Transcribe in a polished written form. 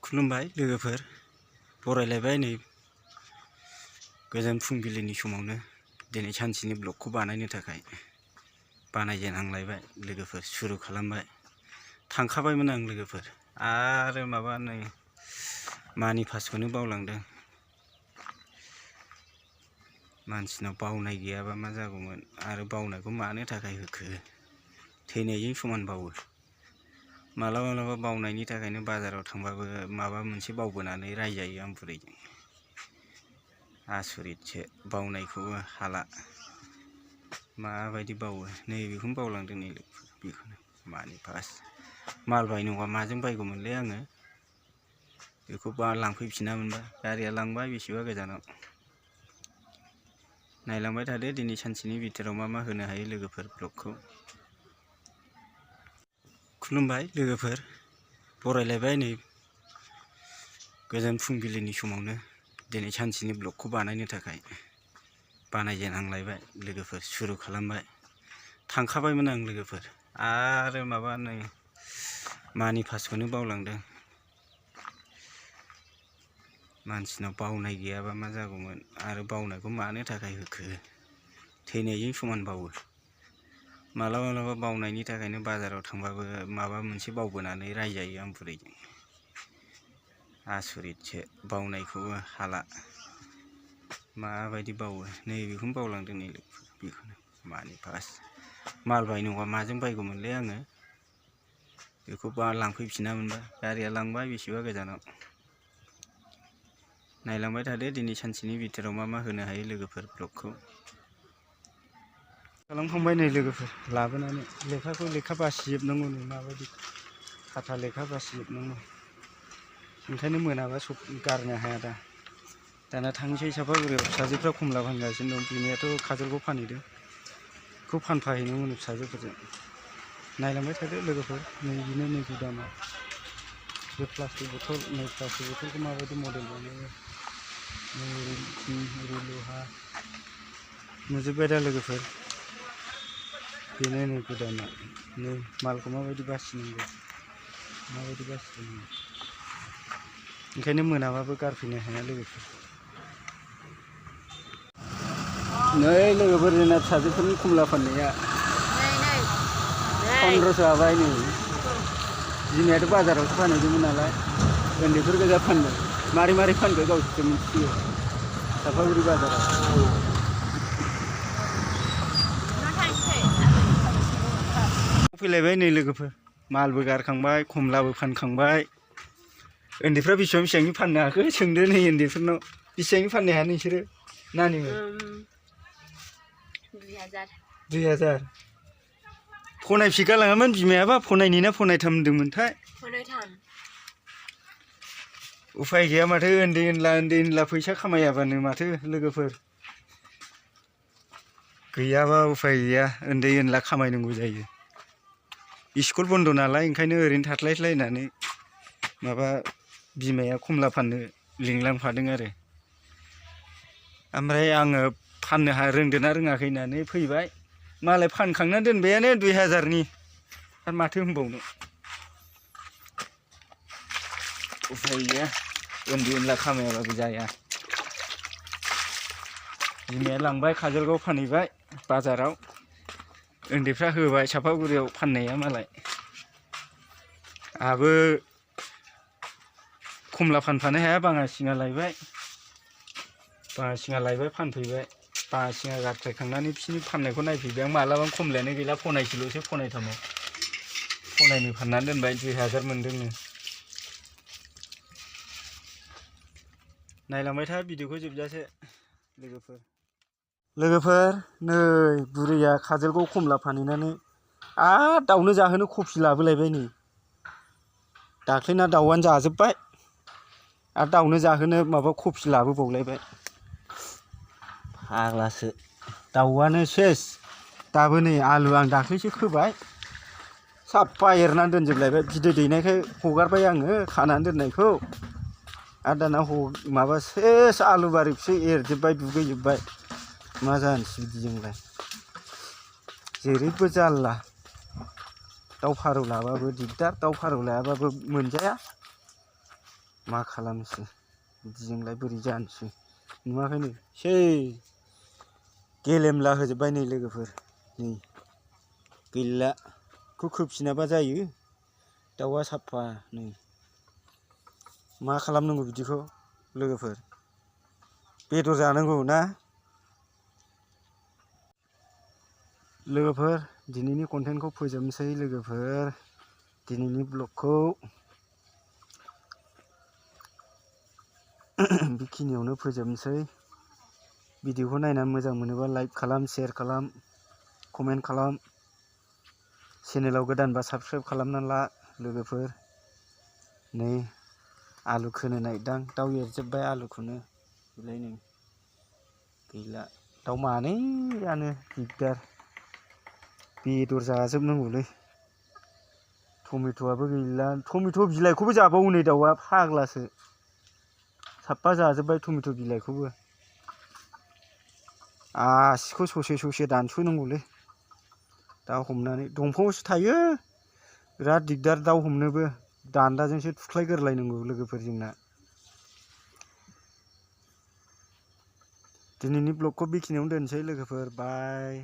खुलुमबाय लोगोफोर बरायलायबाय नै गोजोन फुंबिलिनि समावनो दिनै सानसेनि ब्लगखौ बानायनो थाखाय बानायजेनहांलायबाय लोगोफोर सुरु खालामबाय थांखाबायमोन आं लोगोफोर आरो माबा नै मानि पासखौनो बावलांदों मानसिनाव बावनाय गैयाबा मा जागौमोन आरो बावनायखौ मानो थाखाय होखो थैनायजों समान बावो मालाबा मालाबा बावनायनि थाखायनो बाजाराव थांबाबो माबा मोनसे बावबोनानै रायजायो आं बुरैजों आसरितसो बावनायखौबो हाला माबायदि बावो नै बेखौनो बावलांदों नै बेखौनो मानि पास माल बायनोबा माजों बायगौमोनलै आङो बेखौ लांफैफिना मोनबा गारिया लांबाय बेसेबा गोजानाव नायलांबाय थादो दिनै सानसेनि बिथोराव मा होनो हायो लोगोफोर ब्लगखौ खुलुमबाय लोगोफोर बरायलायबाय नै गोजोन फुंबिलिनि समावनो दिनै सानसेनि ब्लगखौ बानायनो थाखाय बानायजेनहांलायबाय लोगोफोर सुरु खालामबाय थांखाबायमोन आं लोगोफोर आरो माबा नै मानि पासखौनो बावलांदों मानसिनाव बावनाय गैयाबा मा जागौमोन आरो बावनायखौ मानो थाखाय होखो थैनायजों समान बावो मालाबा मालाबा बावनायनि थाखायनो बाजाराव थांबाबो माबा मोनसे बावबोनानै रायजायो आं बुरैजों आसरितसो बावनायखौबो हाला माबायदि बावो नै बेखौनो बावलांदों नै बेखौनो मानि पास माल बायनोबा माजों बायगौमोनलै आङो बेखौ लांफैफिना मोनबा गारिया लांबाय बेसेबा गोजानाव नायलांबाय थादो दिनै सानसेनि बिथोराव मा होनो हायो लोगोफोर ब्लगखौ खालामखांबाय नै लोगोफोर लाबोनानै लेखा बासिजोबनांगौ नै माबायदि खाथा लेखा बासिजोबनांगौ ओंखायनो मोनाबा सब गारनो हाया दाना थांसै सापागुरियाव फिसाजोफ्रा खमला फानगासिनो दं बिमायाथ' काजलखौ फानहैदों बेखौ फानफाहैनांगौनो फिसाजोफोरजों नायलांबाय थादो लोगोफोर नै बिनो नै गुदामा बे प्लास्टिक बथल नै प्लास्टिक बथलखौ माबायदि मडेल बानायो लहा नुजोब्बाय दा लोगोफोर बेनो नै गुदामा नै मालखौ माबायदि बासिनांगौ माबायदि बासिनांगौ ओंखायनो मोनाबाबो गारफैनो हाया लोगोफोर नै लोगोफोर जोंना फिसाजोफोरनि खमला फाननाया 1500 हाबाय नै बिमायाथ' बाजारावसो फानहैदोंमोन नालाय उन्दैफोर गोजा फानदों मारै फानदो गावसोरसो मिथियो सापागुरि बाजाराव फैलायबाय नै लोगोफोर मालबो गारखांबाय खमलाबो फानखांबाय उन्दैफ्रा बेसेबांनि फाननो हाखो सोंदो नै उन्दैफोरनाव बेसेबांनि फाननो हाया नोंसोरो नानिमोन 2000 फनायफि गालाङामोन बिमायाबा फनायनि ना फनायथाम होनदोंमोनथाय फनायथाम उफाय गैया माथो उन्दै उनला फैसा खामायाबानो माथो लोगोफोर गैयाबा उफाय गैया उन्दै उनला खामायनांगौ जायो स्कुल बन्द नालाय ओंखायनो ओरैनो थास्लायस्लायनानै माबा बिमाया खमला फाननो लिंलांफादों आरो ओमफ्राय आङो फाननो रोंदोंना रोङाखै होननानै फैबाय मालाय फानखांना दोनबायानो 2000नि आरो माथो होनबावनो उफाय गैया उन्दै उनला खामायाबाबो जाया बिमाया लांबाय काजलगाव फानहैबाय बाजाराव उन्दैफ्रा होबाय सापागुरियाव फाननाया मालाय आहाबो खमला फानफानो हाया बाङासिङा लायबाय फानफैबाय बाङासिङा गारथ्रायखांनानै बिसोरनि फाननायखौ नायफैबाय आं मालाबा खमलायानो गैला फनायसेल'सो फनायथामाव फनायनै फाननानै दोनबाय 2000 मोनदोंनो नायलांबाय था भिडिअखौ जोबजासे लोगोफोर नै बुरैया काजलगाव खमला फानहैनानै आरो दाउनो जाहोनो कफि लाबोलायबाय नै दाख्लैना दाउआनो जाजोब्बाय आरो दाउनो जाहोनो माबा कफि लाबोबावलायबाय फाग्लासो दाउआनो सेस दाबो नै आलु आं दाख्लैसो खोबाय साफा एरनानै दोनजोबलायबाय बिदै दैनायखाय हगारबाय आङो खानानै दोननायखौ आरो दाना माबा सेस आलु बारिखौसो एरजोब्बाय दुगैजोब्बाय मा जानोसै बिदिजोंलाय जेरैबो जारला दाउ फारौ लाबाबो दिगदार दाउ फारौ लायाबाबो मोनजाया मा खालामनोसै बिदिजोंलाय बोरै जानोसै नुवाखैनो सै गेलेमला होजोब्बाय नै लोगोफोर नै गैला बेखौ खोफिनाबा जायो दाउआ साफा नै मा खालामनांगौ बिदिखौ लोगोफोर बेदर जानांगौ ना लोगोफोर दिनैनि कन्टेन्टखौ फोजोबनोसै लोगोफोर दिनैनि ब्लगखौ बेखिनियावनो फोजोबनोसै भिडिअखौ नायनानै मोजां मोनोबा लाइक खालाम शेयार खालाम कमेन्ट खालाम चेनेलाव गोदानबा साबस्क्राइब खालामना ला लोगोफोर नै आलु खोनो नागिरदां दाउ एरजोब्बाय आलुखौनो बेलाय नै गैला दाउ मानैयानो दिगदार बेदर जाजोबनांगौलै टमेट'आबो गैला टमेट' बिलाइखौबो जाबावो नै दाउआ फाग्लासो साफा जाजोब्बाय टमेट' बिलाइखौबो आसिखौ ससे ससे दानस'नांगौलै दाउ हमनानै दंफाङावसो थायो बिराद दिगदार दाउ हमनोबो दान्दाजोंसो थुख्लायगोरलायनांगौ लोगोफोर जोंना दिनैनि ब्लगखौ बेखिनियावनो दोनसै लोगोफोर बाय।